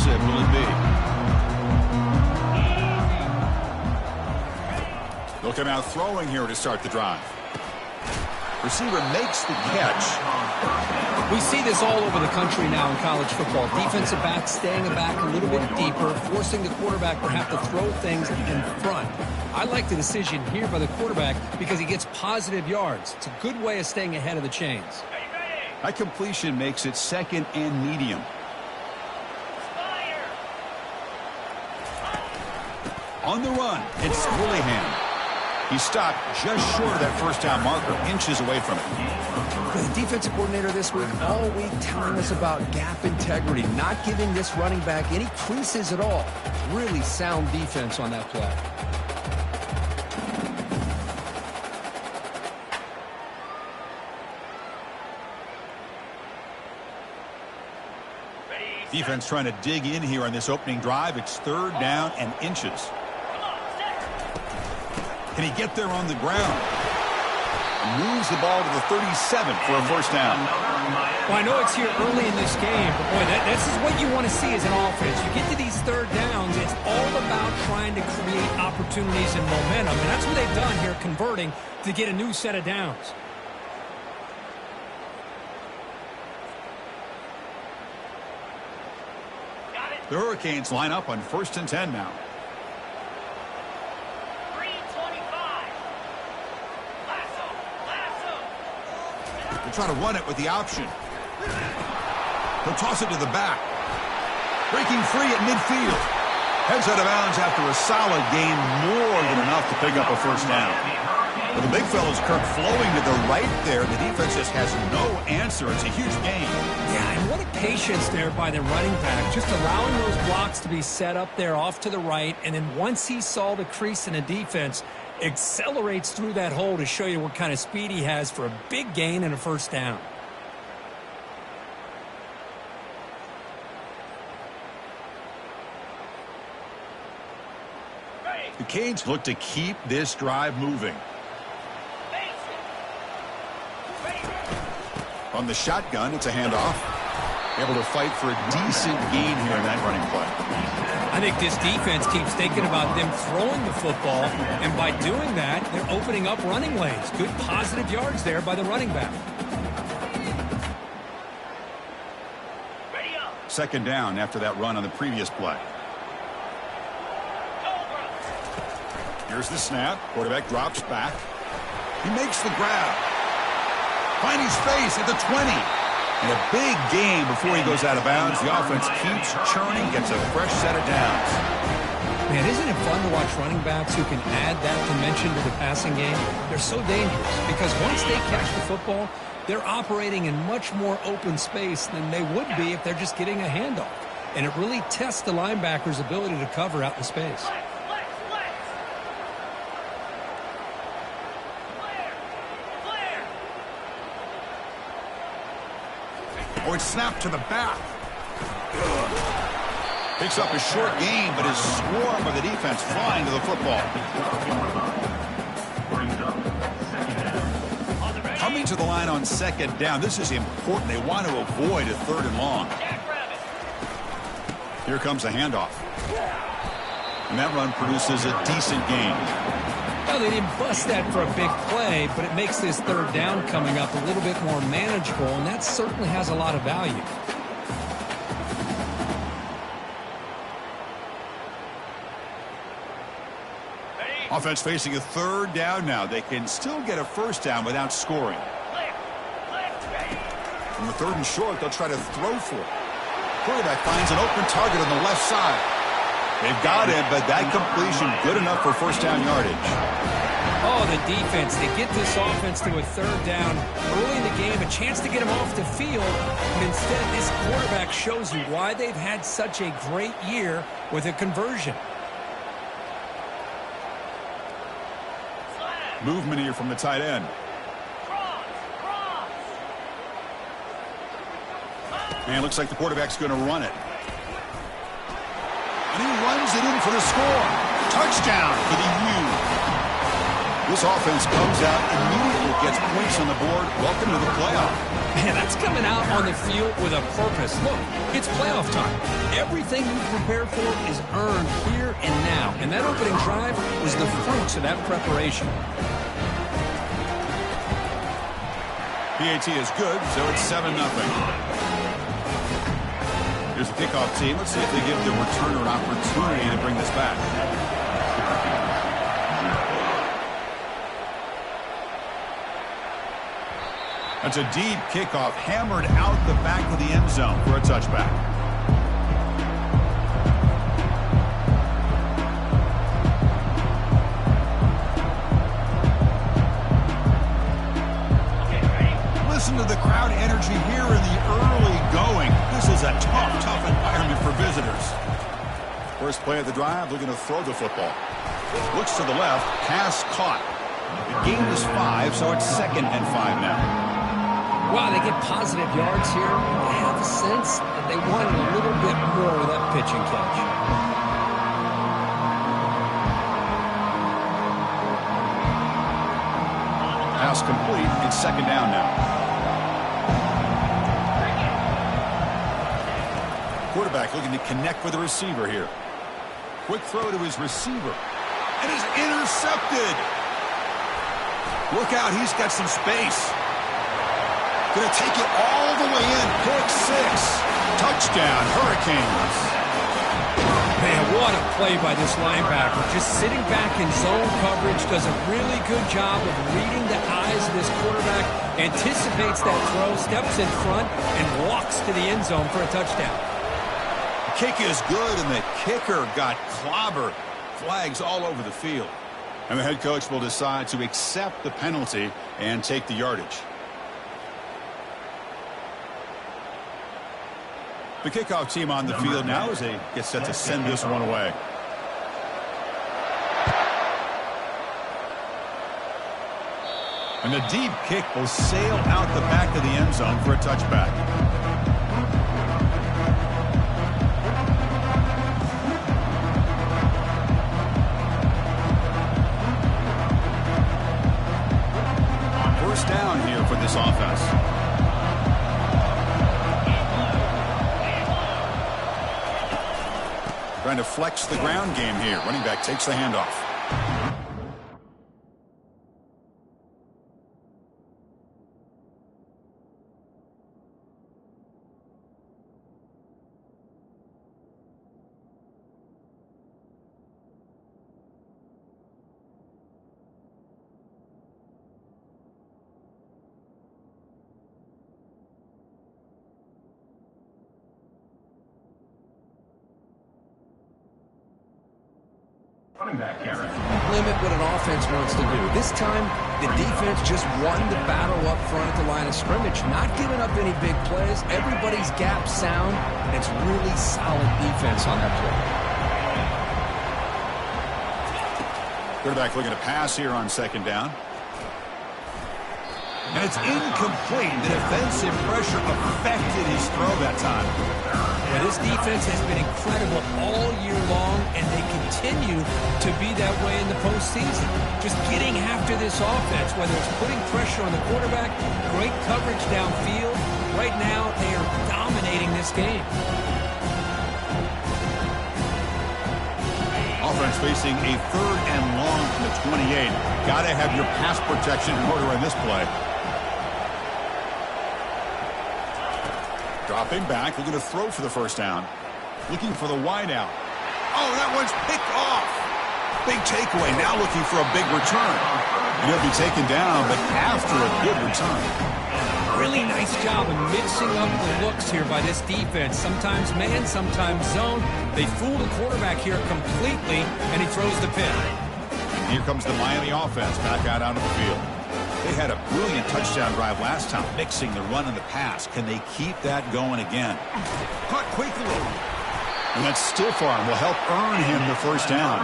impressive will it be? They'll come out throwing here to start the drive. Receiver makes the catch. We see this all over the country now in college football. Defensive backs staying back a little bit deeper, forcing the quarterback to have to throw things in front. I like the decision here by the quarterback because he gets positive yards. It's a good way of staying ahead of the chains. That completion makes it second and medium. On the run, it's Willingham. He stopped just short of that first down marker, inches away from it. The defensive coordinator this week all week telling us about gap integrity, not giving this running back any creases at all. Really sound defense on that play. Defense trying to dig in here on this opening drive. It's third down and inches. Can he get there on the ground? Moves the ball to the 37 for a first down. Well, I know it's here early in this game, but boy, this is what you want to see as an offense. You get to these third downs, it's all about trying to create opportunities and momentum, and that's what they've done here, converting to get a new set of downs. The Hurricanes line up on 1st and 10 now. They'll try to run it with the option. He'll toss it to the back. Breaking free at midfield. Heads out of bounds after a solid gain, more than enough to pick up a first down. Well, the big fella's Kirk flowing to the right there. The defense just has no answer. It's a huge gain. Yeah, and what a patience there by the running back. Just allowing those blocks to be set up there off to the right. And then once he saw the crease in the defense, accelerates through that hole to show you what kind of speed he has for a big gain and a first down. The Canes look to keep this drive moving. On the shotgun, it's a handoff. Able to fight for a decent gain here in that running play. I think this defense keeps thinking about them throwing the football, and by doing that, they're opening up running lanes. Good positive yards there by the running back. Second down after that run on the previous play. Here's the snap. Quarterback drops back. He makes the grab. Finding space at the 20. And a big gain before he goes out of bounds. The offense keeps churning, gets a fresh set of downs. Man, isn't it fun to watch running backs who can add that dimension to the passing game? They're so dangerous because once they catch the football, they're operating in much more open space than they would be if they're just getting a handoff. And it really tests the linebacker's ability to cover out in space. Oh, it's snapped to the back. Picks up a short gain, but his swarm of the defense flying to the football. Coming to the line on second down. This is important. They want to avoid a third and long. Here comes a handoff. And that run produces a decent gain. Well, they didn't bust that for a big play, but it makes this third down coming up a little bit more manageable, and that certainly has a lot of value. Offense facing a third down now. They can still get a first down without scoring. From the third and short, they'll try to throw for it. Quarterback finds an open target on the left side. They've got it, but that completion good enough for first down yardage. Oh, the defense. They get this offense to a third down early in the game, a chance to get him off the field. But instead, this quarterback shows you why they've had such a great year with a conversion. Movement here from the tight end. And it looks like the quarterback's going to run it. And he runs it in for the score. Touchdown for the U. This offense comes out immediately, gets points on the board. Welcome to the playoff. Man, that's coming out on the field with a purpose. Look, it's playoff time. Everything you prepared for is earned here and now. And that opening drive was the fruits of that preparation. PAT is good, so it's 7-0. Here's the kickoff team. Let's see if they give the returner an opportunity to bring this back. That's a deep kickoff, hammered out the back of the end zone for a touchback. Listen to the crowd energy here in the early going. This is a tough environment for visitors. First play of the drive, looking to throw the football. Looks to the left, pass caught. The gain is 5, so it's 2nd and 5 now. Wow, they get positive yards here. I have a sense that they wanted a little bit more with that pitch and catch. Pass complete. It's 2nd down now. Quarterback looking to connect with the receiver here. Quick throw to his receiver. And is intercepted. Look out, he's got some space. Going to take it all the way in. Pick 6. Touchdown, Hurricanes. Man, what a play by this linebacker. Just sitting back in zone coverage, does a really good job of reading the eyes of this quarterback, anticipates that throw, steps in front, and walks to the end zone for a touchdown. The kick is good, and the kicker got clobbered. Flags all over the field. And the head coach will decide to accept the penalty and take the yardage. The kickoff team on the field now as they get set to send this one away. And the deep kick will sail out the back of the end zone for a touchback. First down here for this offense. Trying to flex the ground game here. Running back takes the handoff. Limit what an offense wants to do. This time, the defense just won the battle up front at the line of scrimmage, not giving up any big plays. Everybody's gap sound, and it's really solid defense on that play. Quarterback looking to pass here on 2nd down. And it's incomplete. The defensive pressure affected his throw that time. Yeah, this defense has been incredible all year long, and they continue to be that way in the postseason. Just getting after this offense, whether it's putting pressure on the quarterback, great coverage downfield. Right now, they are dominating this game. Offense facing a 3rd and long from the 28. Got to have your pass protection in order in this play. Dropping back, looking to throw for the first down. Looking for the wide out. Oh, that one's picked off. Big takeaway, now looking for a big return. And he'll be taken down, but after a good return. Really nice job of mixing up the looks here by this defense. Sometimes man, sometimes zone. They fool the quarterback here completely, and he throws the pick. Here comes the Miami offense back out onto the field. They had a brilliant touchdown drive last time, mixing the run and the pass. Can they keep that going again? Caught quickly. And that stiff arm will help earn him the first down.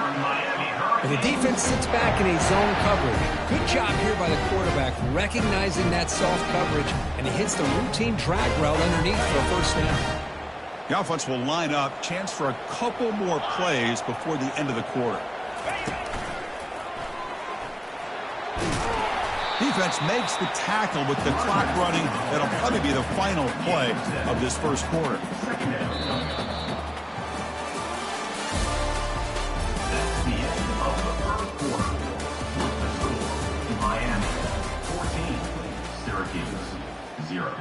And the defense sits back in a zone coverage. Good job here by the quarterback, recognizing that soft coverage, and he hits the routine drag route underneath for a first down. The offense will line up. Chance for a couple more plays before the end of the quarter. Defense makes the tackle with the clock running. That'll probably be the final play of this first quarter. That's the end of the first quarter. With the score, Miami 14, Syracuse 0.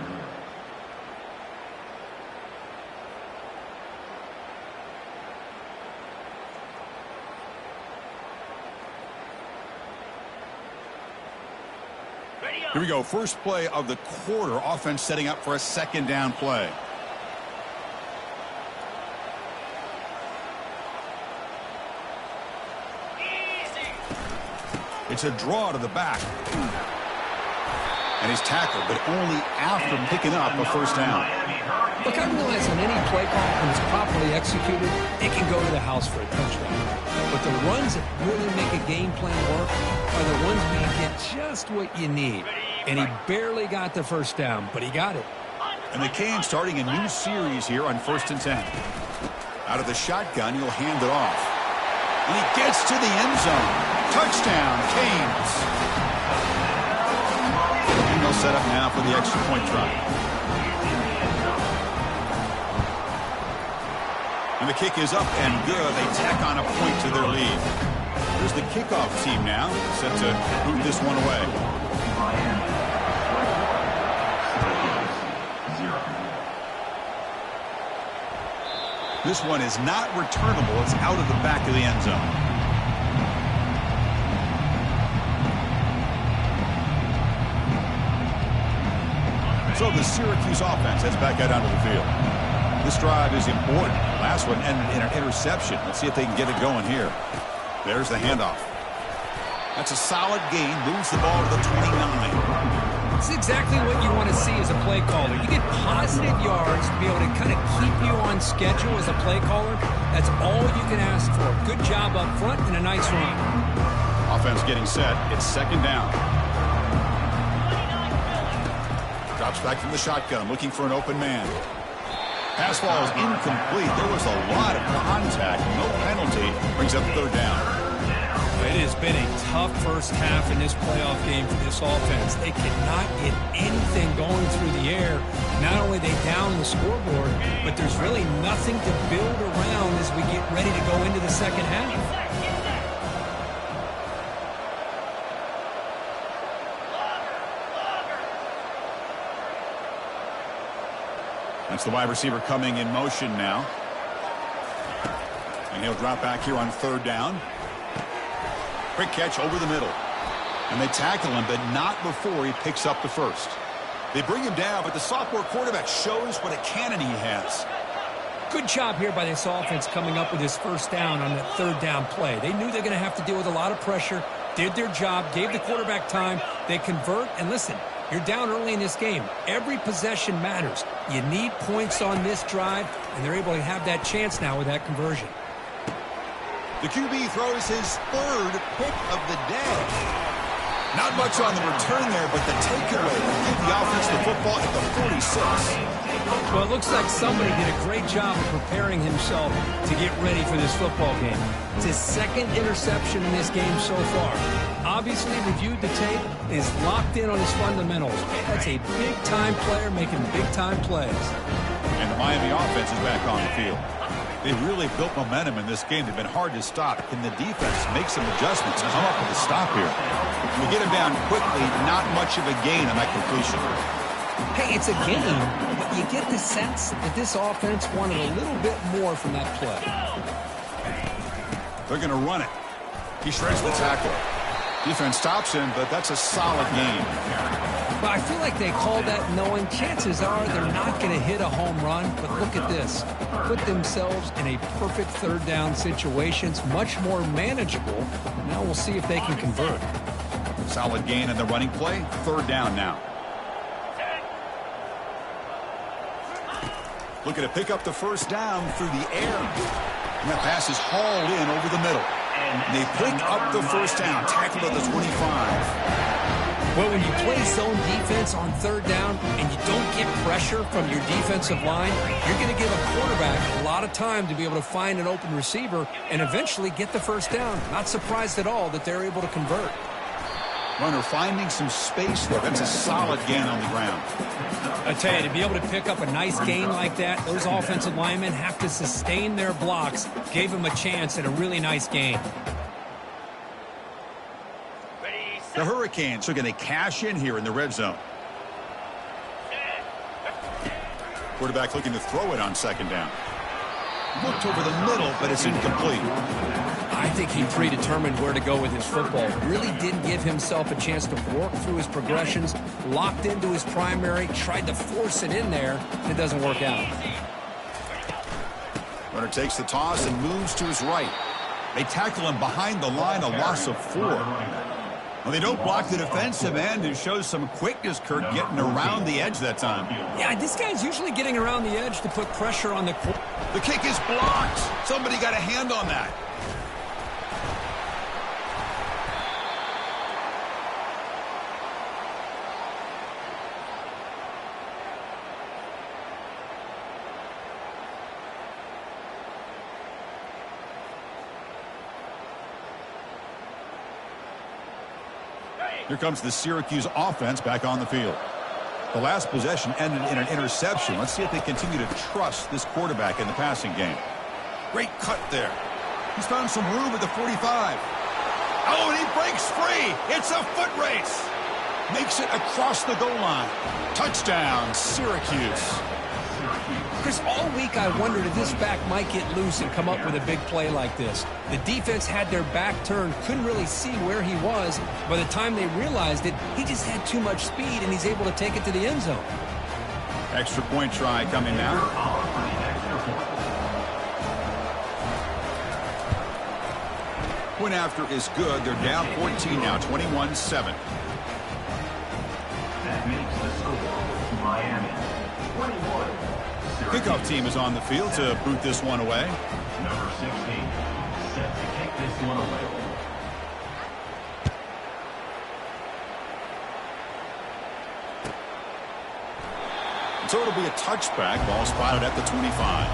Here we go. First play of the quarter. Offense setting up for a second down play. It's a draw to the back. And he's tackled, but only after picking up a first down. Look, I realize on any play call, when it's properly executed, it can go to the house for a touchdown. But the runs that really make a game plan work are the ones where you get just what you need. And he barely got the first down, but he got it. And the Canes starting a new series here on 1st and 10. Out of the shotgun, he'll hand it off. And he gets to the end zone. Touchdown, Canes. And they'll set up now for the extra point try. And the kick is up and good. They tack on a point to their lead. Here's the kickoff team now, set to boot this one away. This one is not returnable. It's out of the back of the end zone. So the Syracuse offense heads back out onto the field. This drive is important. Last one ended in an interception. Let's see if they can get it going here. There's the handoff. That's a solid gain. Moves the ball to the 29. It's exactly what you want to see as a play caller. You get positive yards to be able to kind of keep you on schedule as a play caller. That's all you can ask for. Good job up front and a nice run. Offense getting set. It's second down. Drops back from the shotgun, looking for an open man. Pass ball is incomplete. There was a lot of contact. No penalty. Brings up third down. It has been a tough first half in this playoff game for this offense. They cannot get anything going through the air. Not only are they down the scoreboard, but there's really nothing to build around as we get ready to go into the second half. That's the wide receiver coming in motion now. And he'll drop back here on third down. Quick catch over the middle. And they tackle him, but not before he picks up the first. They bring him down, but the sophomore quarterback shows what a cannon he has. Good job here by this offense coming up with his first down on that third down play. They knew they're going to have to deal with a lot of pressure, did their job, gave the quarterback time. They convert, and listen, you're down early in this game. Every possession matters. You need points on this drive, and they're able to have that chance now with that conversion. The QB throws his third pick of the day. Not much on the return there, but the takeaway will give the offense the football at the 46. Well, it looks like somebody did a great job of preparing himself to get ready for this football game. It's his second interception in this game so far. Obviously reviewed the tape, is locked in on his fundamentals. That's a big-time player making big-time plays. And the Miami offense is back on the field. They really built momentum in this game. They've been hard to stop. Can the defense make some adjustments and come up with a stop here? We get him down quickly, not much of a gain on that completion. Hey, it's a game, but you get the sense that this offense wanted a little bit more from that play. They're going to run it. He shreds the tackle. Defense stops him, but that's a solid gain. But I feel like they called that knowing chances are they're not going to hit a home run. But look at this. Put themselves in a perfect third down situation. It's much more manageable. Now we'll see if they can convert. Solid gain in the running play. Third down now. Looking to pick up the first down through the air. And that pass is hauled in over the middle. And they pick up the first down. Tackled at the 25. Well, when you play zone defense on third down and you don't get pressure from your defensive line, you're going to give a quarterback a lot of time to be able to find an open receiver and eventually get the first down. Not surprised at all that they're able to convert. Runner finding some space there. That's a solid gain on the ground. I tell you, to be able to pick up a nice gain like that, those offensive linemen have to sustain their blocks. Gave him a chance at a really nice gain. The Hurricanes are going to cash in here in the red zone. Quarterback looking to throw it on second down. Looked over the middle, but it's incomplete. I think he predetermined where to go with his football. Really didn't give himself a chance to work through his progressions. Locked into his primary, tried to force it in there, and it doesn't work out. Runner takes the toss and moves to his right. They tackle him behind the line, a loss of 4. Well, they don't block the defensive end, who shows some quickness, Kurt, getting around the edge that time. Yeah, this guy's usually getting around the edge to put pressure on the quarterback. The kick is blocked. Somebody got a hand on that. Here comes the Syracuse offense back on the field. The last possession ended in an interception. Let's see if they continue to trust this quarterback in the passing game. Great cut there. He's found some room at the 45. Oh, and he breaks free. It's a foot race. Makes it across the goal line. Touchdown, Syracuse. Chris, all week I wondered if this back might get loose and come up with a big play like this. The defense had their back turned, couldn't really see where he was. By the time they realized it, he just had too much speed, and he's able to take it to the end zone. Extra point try coming now. Point after is good. They're down 14 now, 21-7. That makes the score Miami 21. Kickoff team is on the field to boot this one away. Number 16 set to kick this one away. So it'll be a touchback. Ball spotted at the 25.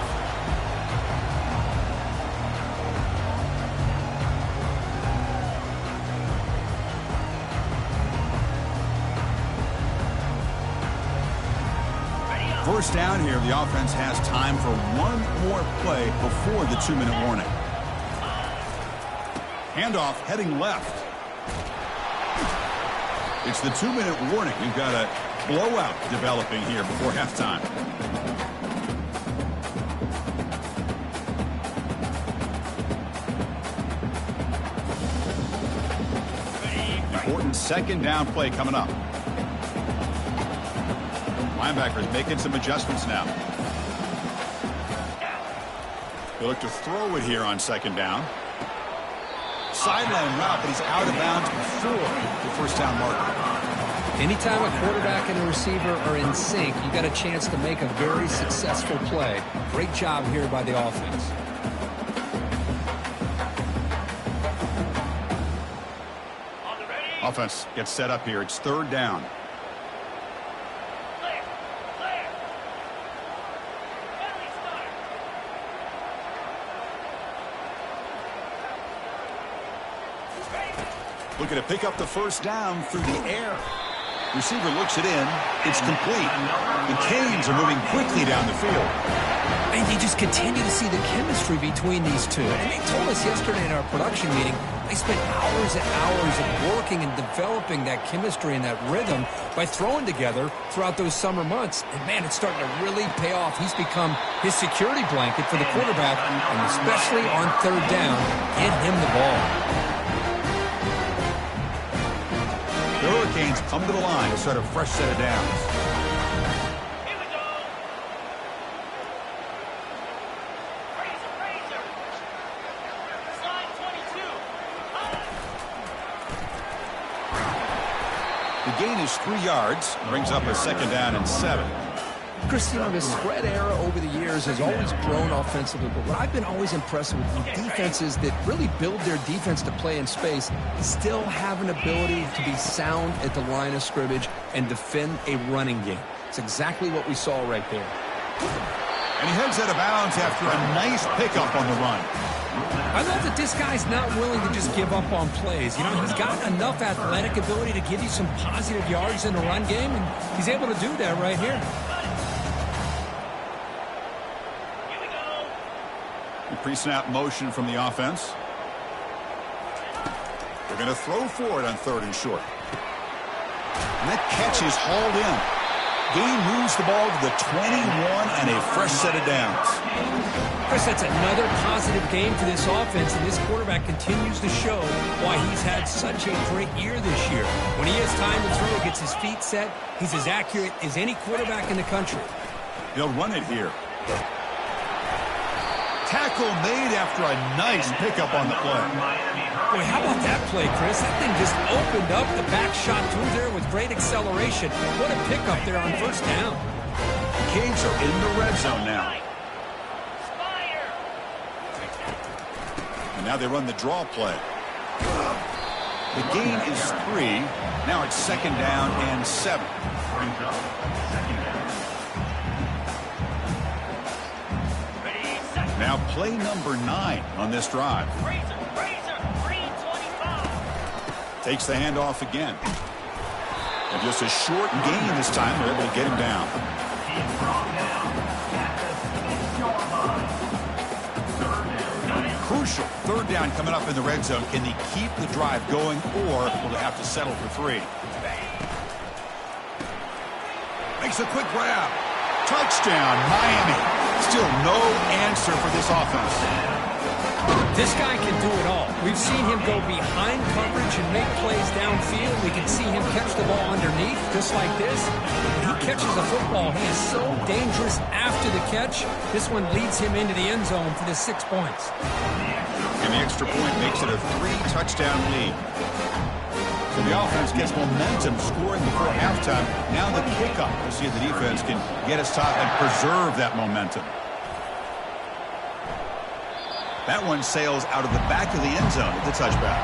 First down here, the offense has time for one more play before the 2-minute warning. Handoff heading left. It's the 2-minute warning. We've got a blowout developing here before halftime. Important second down play coming up. Linebackers making some adjustments now. They look to throw it here on second down. Sideline route, but he's out of bounds before the first down marker. Anytime a quarterback and a receiver are in sync, you got a chance to make a very successful play. Great job here by the offense. Offense gets set up here. It's third down. Looking to pick up the first down through the air. Receiver looks it in. It's complete. The Canes are moving quickly down the field. And you just continue to see the chemistry between these two. And they told us yesterday in our production meeting, they spent hours and hours of working and developing that chemistry and that rhythm by throwing together throughout those summer months. And, man, it's starting to really pay off. He's become his security blanket for the quarterback, and especially on third down, get him the ball. The Hurricanes come to the line to start a fresh set of downs. Here we go. Razor. Slide 22. The gain is 3 yards. Brings up a second down and 7. Chris, you know, the spread era over the years has always grown offensively, but what I've been always impressed with defenses that really build their defense to play in space still have an ability to be sound at the line of scrimmage and defend a running game. It's exactly what we saw right there. And he heads out of bounds after a nice pickup on the run. I love that this guy's not willing to just give up on plays. You know, he's got enough athletic ability to give you some positive yards in the run game, and he's able to do that right here. Here we go. The pre-snap motion from the offense. They're going to throw for it on 3rd and short. And that catch is hauled in. Gain moves the ball to the 21 and a fresh set of downs. Chris, that's another positive game for this offense, and this quarterback continues to show why he's had such a great year this year. When he has time to throw, gets his feet set, he's as accurate as any quarterback in the country. They'll run it here. Tackle made after a nice pickup on the play. Boy, how about that play, Chris? That thing just opened up. The back shot through there with great acceleration. What a pickup there on 1st down. The Canes are in the red zone now. Fire. And now they run the draw play. The gain is 3. Now it's 2nd down and 7. Brings up 2nd down. Ready, set. Now play number 9 on this drive. Razor, green 25. Takes the handoff again. And just a short gain this time. They're able to get him down. He's brought down at the 6-yard line. 3rd down. Crucial 3rd down coming up in the red zone. Can they keep the drive going, or will they have to settle for 3? Makes a quick grab. Touchdown, Miami. Still no answer for this offense. This guy can do it all. We've seen him go behind coverage and make plays downfield. We can see him catch the ball underneath, just like this. When he catches a football, he is so dangerous after the catch. This one leads him into the end zone for the 6 points. And the extra point makes it a 3-touchdown lead. So the offense gets momentum scoring before halftime. Now the kickoff. We'll see if the defense can get us top and preserve that momentum. That one sails out of the back of the end zone at the touchback.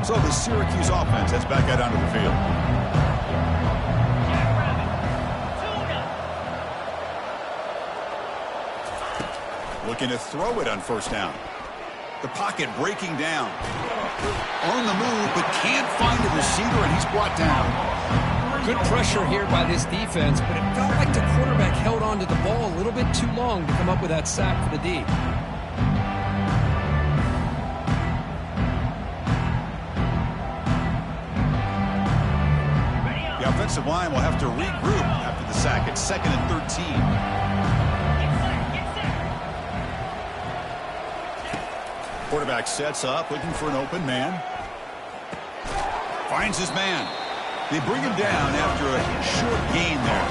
So the Syracuse offense heads back out onto the field. Looking to throw it on 1st down. The pocket breaking down. On the move, but can't find a receiver, and he's brought down. Good pressure here by this defense, but it felt like the quarterback held on to the ball a little bit too long to come up with that sack for the D. The offensive line will have to regroup after the sack. It's 2nd and 13. Quarterback sets up, looking for an open man. Finds his man. They bring him down after a short gain there.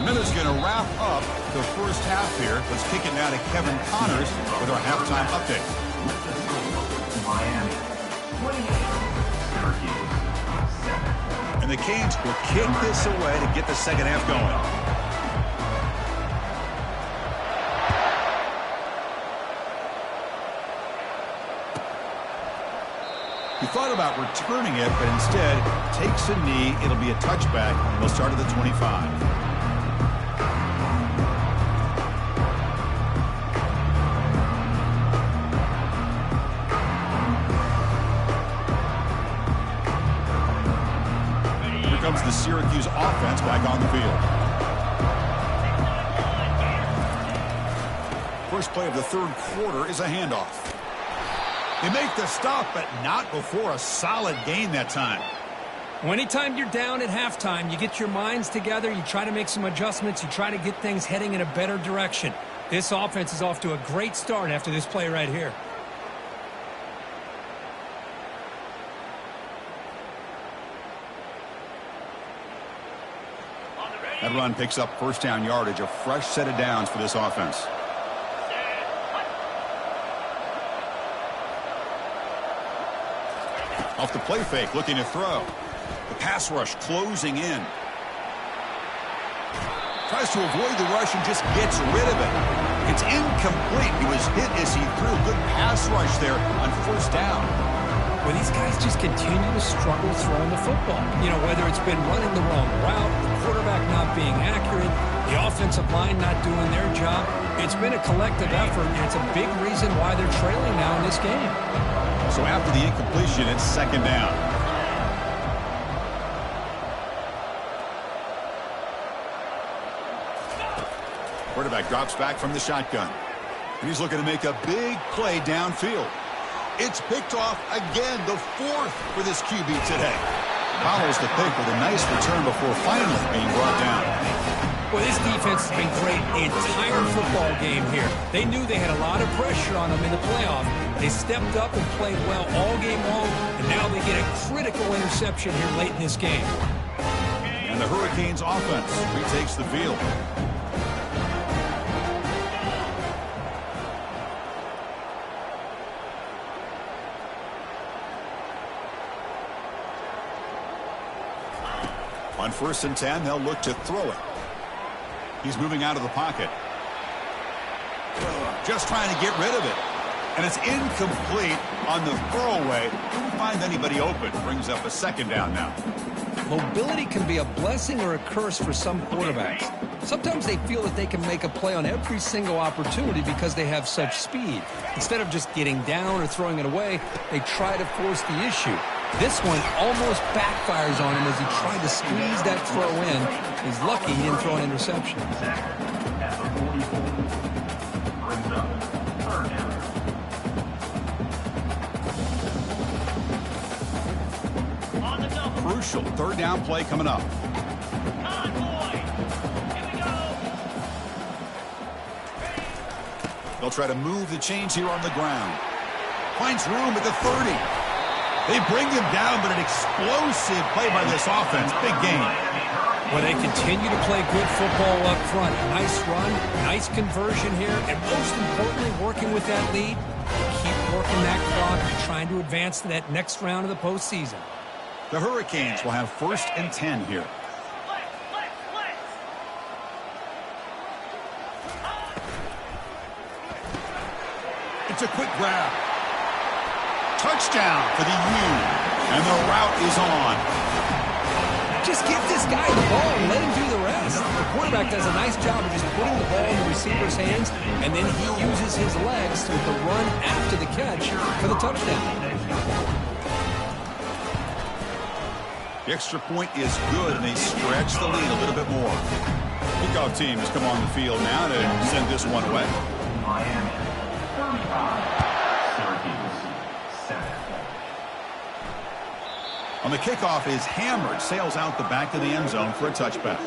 Miller's going to wrap up the 1st half here. Let's kick it now to Kevin Connors with our halftime update. Miami 28, Syracuse 7. And the Canes will kick this away to get the 2nd half going. He thought about returning it, but instead takes a knee. It'll be a touchback, and they'll start at the 25. Here comes the Syracuse offense back on the field. First play of the 3rd quarter is a handoff. They make the stop, but not before a solid gain that time. Well, anytime you're down at halftime, you get your minds together, you try to make some adjustments, you try to get things heading in a better direction. This offense is off to a great start after this play right here. That run picks up 1st down yardage, a fresh set of downs for this offense. Off the play fake, looking to throw. The pass rush closing in. Tries to avoid the rush and just gets rid of it. It's incomplete. He was hit as he threw a good pass rush there on first down. Well, these guys just continue to struggle throwing the football. You know, whether it's been running the wrong route, the quarterback not being accurate, the offensive line not doing their job. It's been a collective effort, and it's a big reason why they're trailing now in this game. So after the incompletion, it's second down. Quarterback drops back from the shotgun. He's looking to make a big play downfield. It's picked off again, the fourth for this QB today. Follows the pick with a nice return before finally being brought down. Well, this defense has been great the entire football game here. They knew they had a lot of pressure on them in the playoff. They stepped up and played well all game long, and now they get a critical interception here late in this game. And the Hurricanes offense retakes the field. On 1st and 10, they'll look to throw it. He's moving out of the pocket. Just trying to get rid of it. And it's incomplete on the throwaway. Couldn't find anybody open. Brings up a second down now. Mobility can be a blessing or a curse for some quarterbacks. Sometimes they feel that they can make a play on every single opportunity because they have such speed. Instead of just getting down or throwing it away, they try to force the issue. This one almost backfires on him as he tried to squeeze that throw in. He's lucky he didn't throw an interception. At the 44. Brings up third down. On the double. Crucial third down play coming up. Convoy. Here we go. They'll try to move the chains here on the ground. Finds room at the 30. They bring him down, but an explosive play by this offense. Big game. Well, they continue to play good football up front. Nice run, nice conversion here, and most importantly, working with that lead, keep working that clock and trying to advance to that next round of the postseason. The Hurricanes will have 1st and 10 here. It's a quick grab. Touchdown for the U. And the route is on. Just give this guy the ball and let him do the rest. The quarterback does a nice job of just putting the ball in the receiver's hands, and then he uses his legs with the run after the catch for the touchdown. The extra point is good, and they stretch the lead a little bit more. Kickoff team has come on the field now to send this one away. Miami, 35. Syracuse, 7. On the kickoff is hammered, sails out the back of the end zone for a touchback.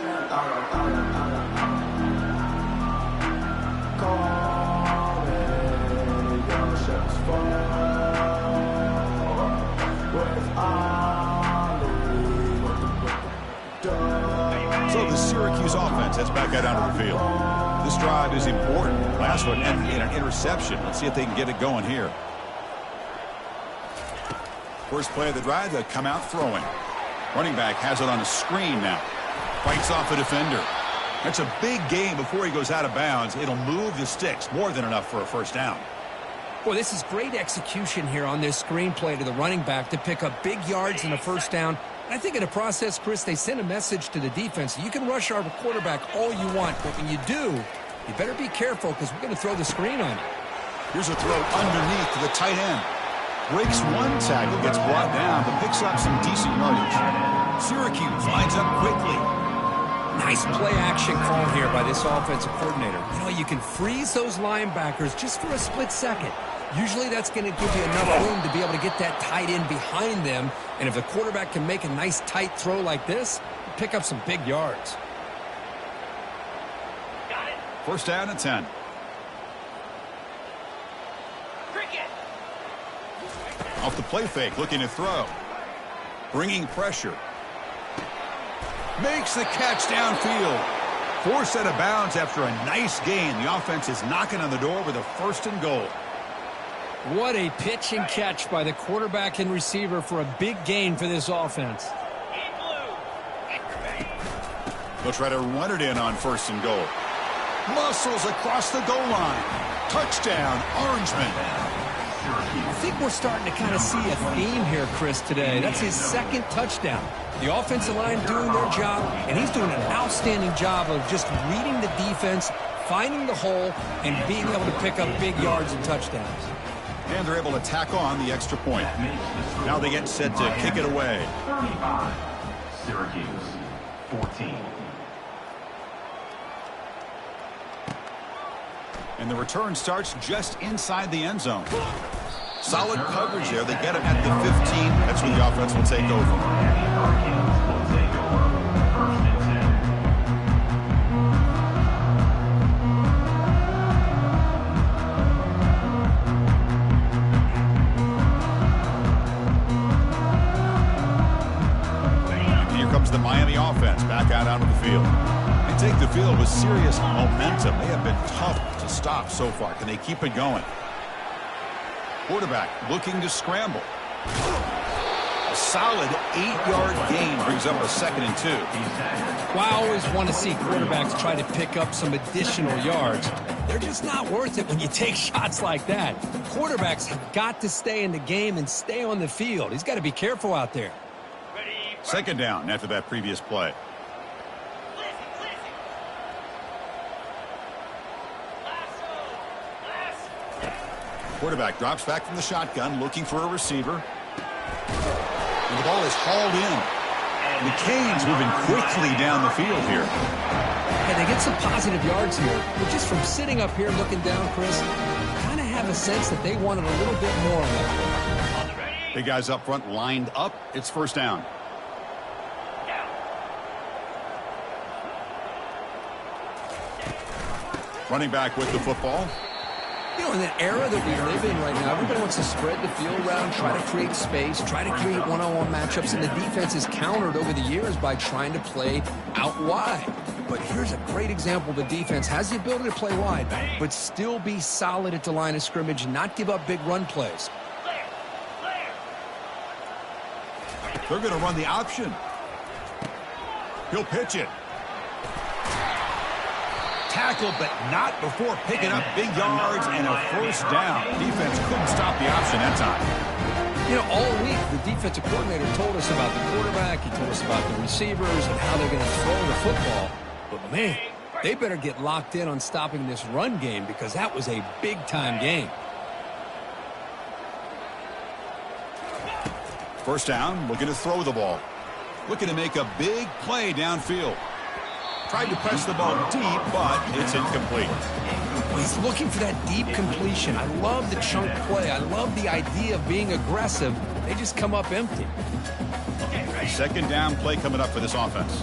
So the Syracuse offense heads back out onto the field. This drive is important. Last one ended in an interception. Let's see if they can get it going here. First play of the drive, they come out throwing. Running back has it on a screen now. Fights off a defender. That's a big gain before he goes out of bounds. It'll move the sticks, more than enough for a first down. Boy, this is great execution here on this screen play to the running back to pick up big yards and a first down. And I think in the process, Chris, they send a message to the defense. You can rush our quarterback all you want, but when you do, you better be careful because we're going to throw the screen on you. Here's a throw underneath to the tight end. Breaks one tackle, gets brought down, but picks up some decent yardage. Syracuse lines up quickly. Nice play action call here by this offensive coordinator. You know, you can freeze those linebackers just for a split second. Usually that's going to give you enough room to be able to get that tight end behind them. And if the quarterback can make a nice tight throw like this, pick up some big yards. Got it. First down and 10. Cricket. Off the play fake, looking to throw. Bringing pressure. Makes the catch downfield. Forced out of bounds after a nice gain. The offense is knocking on the door with a 1st and goal. What a pitch and catch by the quarterback and receiver for a big gain for this offense. In blue. They'll try to run it in on 1st and goal. Muscles across the goal line. Touchdown, Orangemen. I think we're starting to kind of see a theme here, Chris, today. That's his 2nd touchdown. The offensive line doing their job, and he's doing an outstanding job of just reading the defense, finding the hole, and being able to pick up big yards and touchdowns. And they're able to tack on the extra point. Now they get set to kick it away. 35. Syracuse, 14. And the return starts just inside the end zone. Solid coverage there. They get him at the 15. That's when the offense will take over. Miami Hurricanes will take over. 1st and 10. And here comes the Miami offense back out onto the field. They take the field with serious momentum. They have been tough to stop so far. Can they keep it going? Quarterback looking to scramble. A solid 8-yard gain brings up a 2nd and 2. Well, I always want to see quarterbacks try to pick up some additional yards. They're just not worth it when you take shots like that. Quarterbacks have got to stay in the game and stay on the field. He's got to be careful out there. 2nd down after that previous play. Quarterback drops back from the shotgun, looking for a receiver. And the ball is hauled in. The Canes moving quickly down the field here. And they get some positive yards here. But just from sitting up here looking down, Chris, I kind of have a sense that they wanted a little bit more on that. Big guys up front lined up. It's 1st down. Running back with the football. You know, in the era that we live in right now, everybody wants to spread the field around, try to create space, try to create one-on-one matchups, and the defense is countered over the years by trying to play out wide. But here's a great example. The defense has the ability to play wide, but still be solid at the line of scrimmage and not give up big run plays. They're going to run the option. He'll pitch it. Tackle, but not before picking up big yards and a 1st down. Defense couldn't stop the option that time. You know, all week, the defensive coordinator told us about the quarterback. He told us about the receivers and how they're going to throw the football. But, man, they better get locked in on stopping this run game because that was a big-time game. 1st down, looking to throw the ball. Looking to make a big play downfield. Tried to press the ball deep, but it's incomplete. He's looking for that deep completion. I love the chunk play. I love the idea of being aggressive. They just come up empty. 2nd down play coming up for this offense.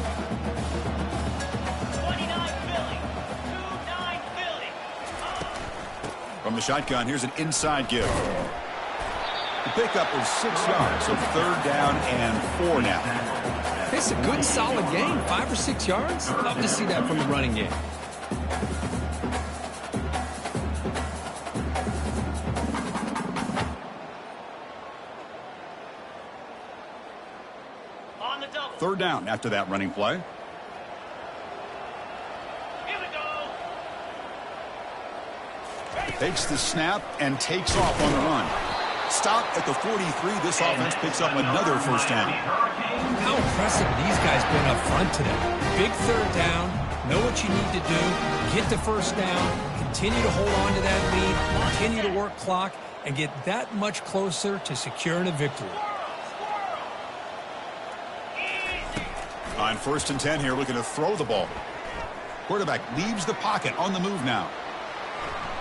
29 Philly. 2-9 Philly. From the shotgun, here's an inside give. The pickup is 6 yards, so 3rd down and 4 now. It's a good, solid game. 5 or 6 yards. Love to see that from the running game. On the double. 3rd down after that running play. Here we go. Takes the snap and takes off on the run. Stop at the 43. This offense picks up another 1st down. How impressive these guys been up front today. Big 3rd down. Know what you need to do. Get the 1st down. Continue to hold on to that lead. Continue to work clock and get that much closer to securing a victory. On 1st and 10 here, looking to throw the ball. Quarterback leaves the pocket on the move now.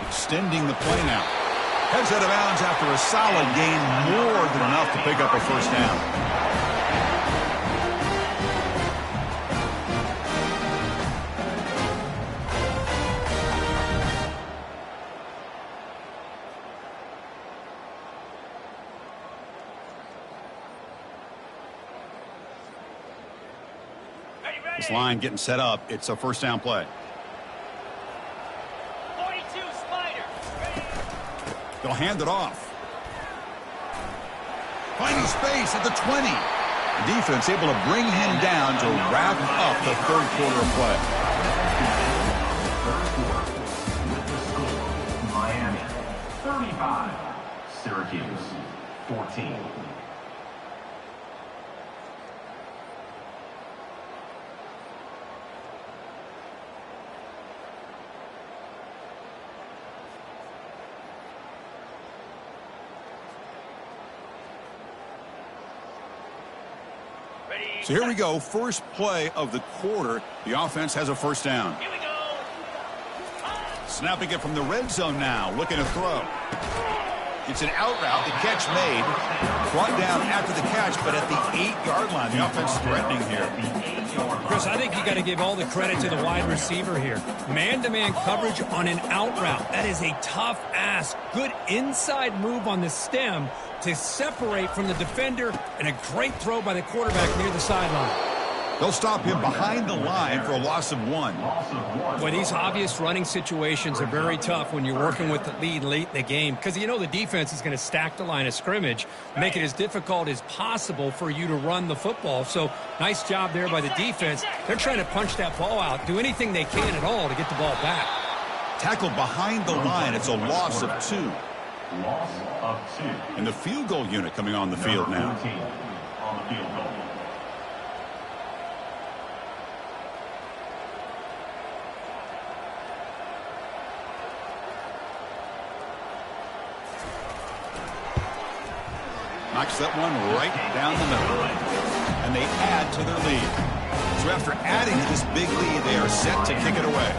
Extending the play now. Heads out of bounds after a solid gain, more than enough to pick up a 1st down. This line getting set up. It's a 1st down play. 42 Spider. They'll hand it off. Finding space at the 20. The defense able to bring him down to wrap up the third quarter of play. Third quarter with the score, Miami 35, Syracuse 14. So here we go, first play of the quarter. The offense has a first down. Here we go. Snapping it from the red zone now, looking to throw. It's an out route, the catch made. Brought down after the catch, but at the 8-yard line. The offense threatening here. Chris, I think you got to give all the credit to the wide receiver here. Man-to-man coverage on an out route. That is a tough ask. Good inside move on the stem to separate from the defender, and a great throw by the quarterback near the sideline. They'll stop him behind the line for a loss of 1. Well, these obvious running situations are very tough when you're working with the lead late in the game, because you know the defense is going to stack the line of scrimmage, make it as difficult as possible for you to run the football. So nice job there by the defense. They're trying to punch that ball out, do anything they can at all to get the ball back. Tackled behind the line. It's a loss of 2. Loss of 2. And the field goal unit coming on the field now. 14 on the field goal. Knocks that one right down the middle. And they add to their lead. So after adding to this big lead, they are set to kick it away.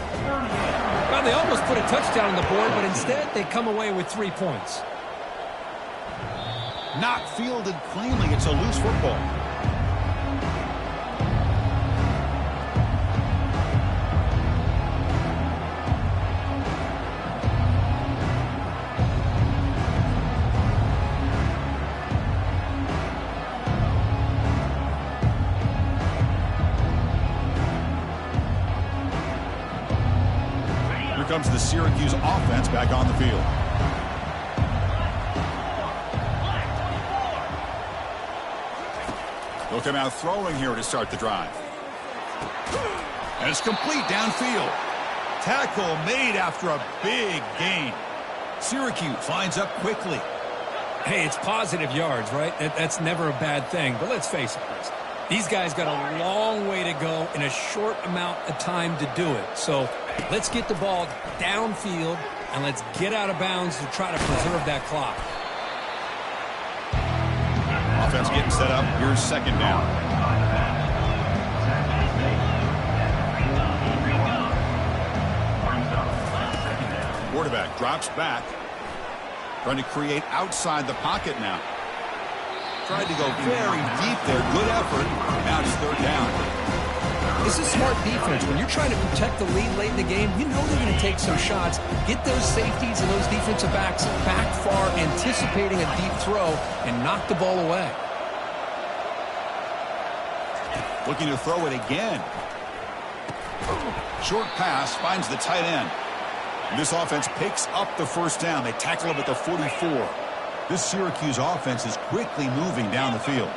Well, they almost put a touchdown on the board, but instead they come away with 3 points. Not fielded cleanly. It's a loose football. Comes the Syracuse offense back on the field. They'll come out throwing here to start the drive. And it's complete downfield. Tackle made after a big gain. Syracuse lines up quickly. Hey, it's positive yards, right? That's never a bad thing. But let's face it, Chris. These guys got a long way to go in a short amount of time to do it. So let's get the ball downfield, and let's get out of bounds to try to preserve that clock. Offense getting set up. Here's second down. Quarterback drops back. Trying to create outside the pocket now. Tried to go very deep there. Good effort. Now it's third down. This is smart defense. When you're trying to protect the lead late in the game, you know they're going to take some shots. Get those safeties and those defensive backs back far, anticipating a deep throw, and knock the ball away. Looking to throw it again. Short pass finds the tight end. This offense picks up the first down. They tackle him at the 44. This Syracuse offense is quickly moving down the field.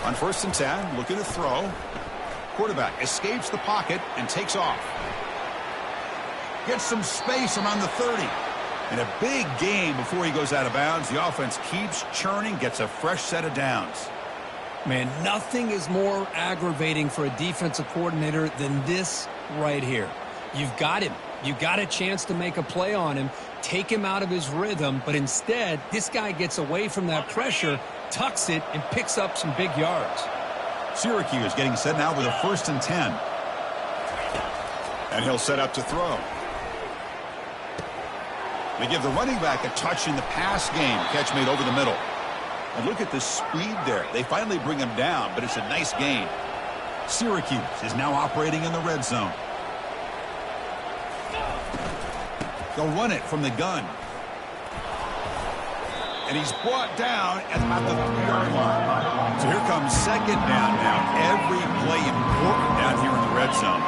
On 1st and 10, looking to throw. Quarterback escapes the pocket and takes off. Gets some space around the 30. And a big gain before he goes out of bounds. The offense keeps churning, gets a fresh set of downs. Man, nothing is more aggravating for a defensive coordinator than this right here. You've got him. You got a chance to make a play on him, take him out of his rhythm, but instead, this guy gets away from that pressure, tucks it, and picks up some big yards. Syracuse getting set now with a 1st and 10. And he'll set up to throw. They give the running back a touch in the pass game. Catch made over the middle. And look at the speed there. They finally bring him down, but it's a nice gain. Syracuse is now operating in the red zone. They'll run it from the gun. And he's brought down at the 3-yard line. So here comes second down now. Every play important down here in the red zone.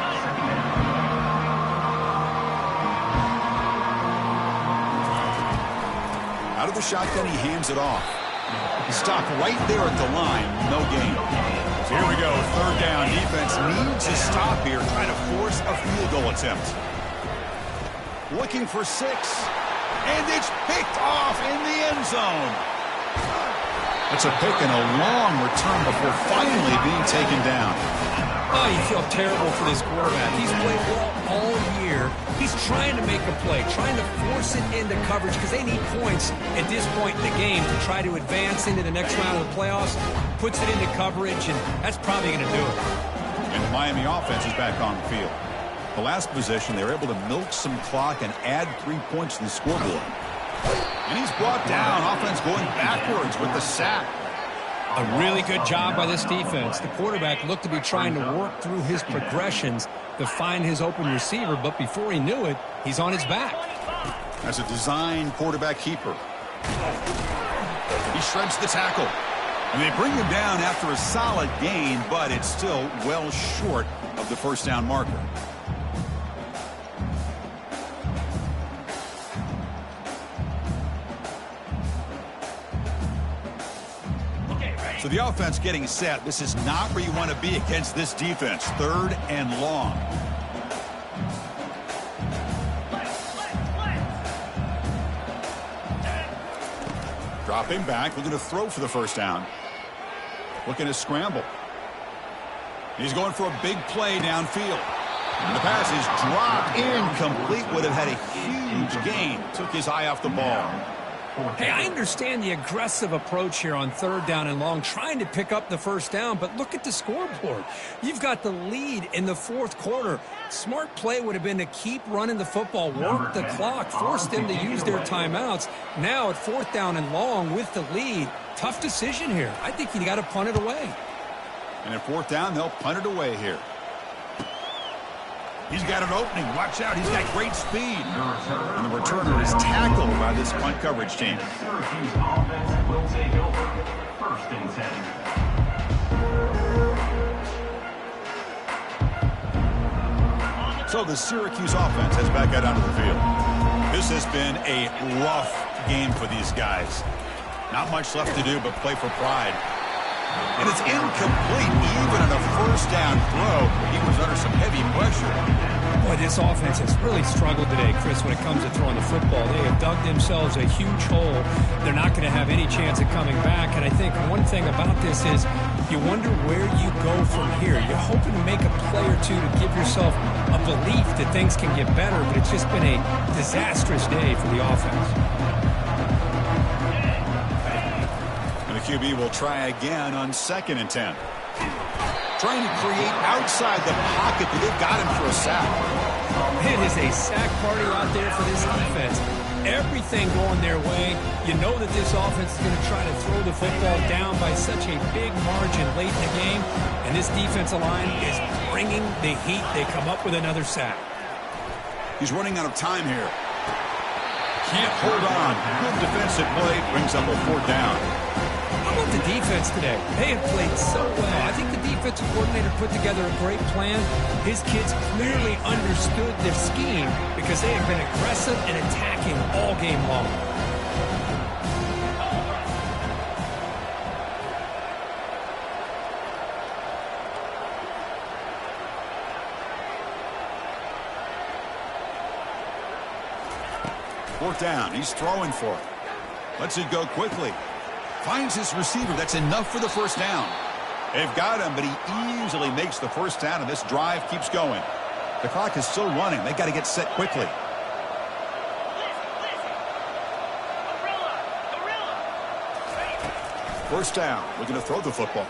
Out of the shotgun, he hands it off. He stopped right there at the line. No gain. So here we go. Third down. Defense needs a stop here. Trying to force a field goal attempt. Looking for 6. And it's picked off in the end zone. It's a pick and a long return before finally being taken down. Oh, you feel terrible for this quarterback. He's played well all year. He's trying to make a play, trying to force it into coverage because they need points at this point in the game to try to advance into the next round of the playoffs. Puts it into coverage, and that's probably going to do it. And the Miami offense is back on the field. The last possession, they were able to milk some clock and add 3 points to the scoreboard. And he's brought down. Offense going backwards with the sack. A really good job by this defense. The quarterback looked to be trying to work through his progressions to find his open receiver, but before he knew it, he's on his back. As a design quarterback keeper. He shreds the tackle. And they bring him down after a solid gain, but it's still well short of the first down marker. So the offense getting set. This is not where you want to be against this defense. Third and long. Dropping back, looking to throw for the first down. Looking to scramble. He's going for a big play downfield. And the pass is dropped incomplete. Would have had a huge gain. Took his eye off the ball. Hey, I understand the aggressive approach here on third down and long, trying to pick up the first down, but look at the scoreboard. You've got the lead in the fourth quarter. Smart play would have been to keep running the football, work the clock, force them to use their timeouts. Now at fourth down and long with the lead, tough decision here. I think you got to punt it away. And at fourth down, they'll punt it away here. He's got an opening. Watch out. He's got great speed. And the returner is tackled by this punt coverage team. Syracuse offense will take over. First and 10. So the Syracuse offense heads back out onto the field. This has been a rough game for these guys. Not much left to do but play for pride. And it's incomplete even on a first down throw. He was under some heavy pressure. Boy, this offense has really struggled today, Chris, when it comes to throwing the football. They have dug themselves a huge hole. They're not going to have any chance of coming back. And I think one thing about this is you wonder where you go from here. You're hoping to make a play or two to give yourself a belief that things can get better, but it's just been a disastrous day for the offense. QB will try again on 2nd and 10. Trying to create outside the pocket, but they've got him for a sack. It is a sack party out there for this defense. Everything going their way. You know that this offense is going to try to throw the football down by such a big margin late in the game, and this defensive line is bringing the heat. They come up with another sack. He's running out of time here. Can't hold on. Good defensive play brings up a fourth down. How about the defense today? They have played so well. I think the defensive coordinator put together a great plan. His kids clearly understood their scheme because they have been aggressive and attacking all game long. Fourth down. He's throwing for it. Lets it go quickly. Finds his receiver. That's enough for the first down. They've got him, but he easily makes the first down, and this drive keeps going. The clock is still running. They've got to get set quickly. First down. Looking to throw the football.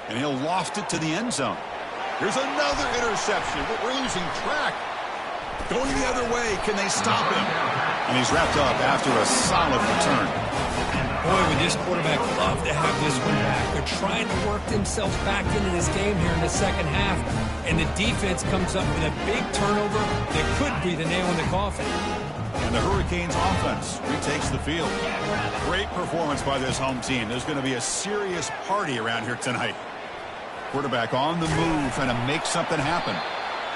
And he'll loft it to the end zone. Here's another interception. We're losing track. Going the other way. Can they stop him? And he's wrapped up after a solid return. Boy, would this quarterback love to have this one back. They're trying to work themselves back into this game here in the second half. And the defense comes up with a big turnover that could be the nail in the coffin. And the Hurricanes offense retakes the field. Great performance by this home team. There's going to be a serious party around here tonight. Quarterback on the move, trying to make something happen.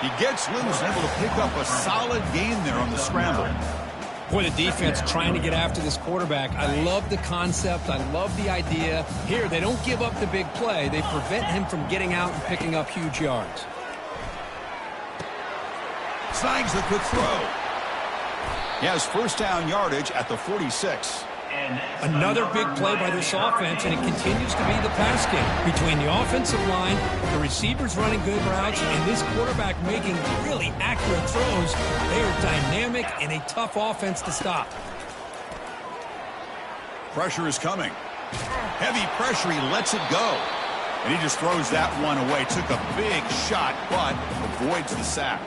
He gets loose and able to pick up a solid gain there on the scramble. Boy, the defense trying to get after this quarterback. I love the concept. I love the idea. Here, they don't give up the big play. They prevent him from getting out and picking up huge yards. Snags the quick throw. He has first down yardage at the 46. Another big play by this offense, and it continues to be the pass game. Between the offensive line, the receivers running good routes, and this quarterback making really accurate throws, they are dynamic and a tough offense to stop. Pressure is coming. Heavy pressure, he lets it go. And he just throws that one away. Took a big shot, but avoids the sack.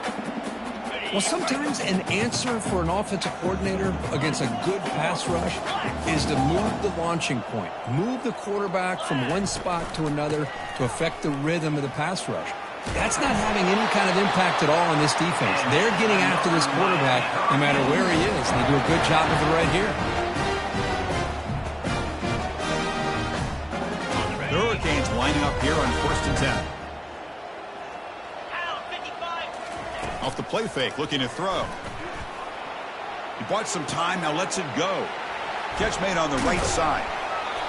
Well, sometimes an answer for an offensive coordinator against a good pass rush is to move the launching point, move the quarterback from one spot to another to affect the rhythm of the pass rush. That's not having any kind of impact at all on this defense. They're getting after this quarterback no matter where he is, and they do a good job of it right here. The Hurricanes lining up here on 1st and 10. Off the play fake, looking to throw. He bought some time, now lets it go. Catch made on the right side.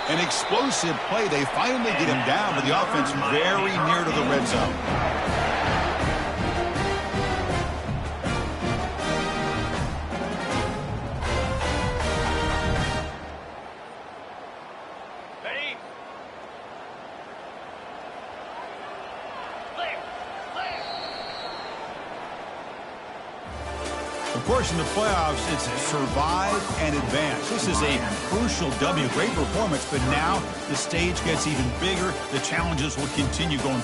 An explosive play. They finally get him down, but the offense very near to the red zone. Of course, in the playoffs, it's survive and advance. This is a crucial W. Great performance, but now the stage gets even bigger. The challenges will continue going forward.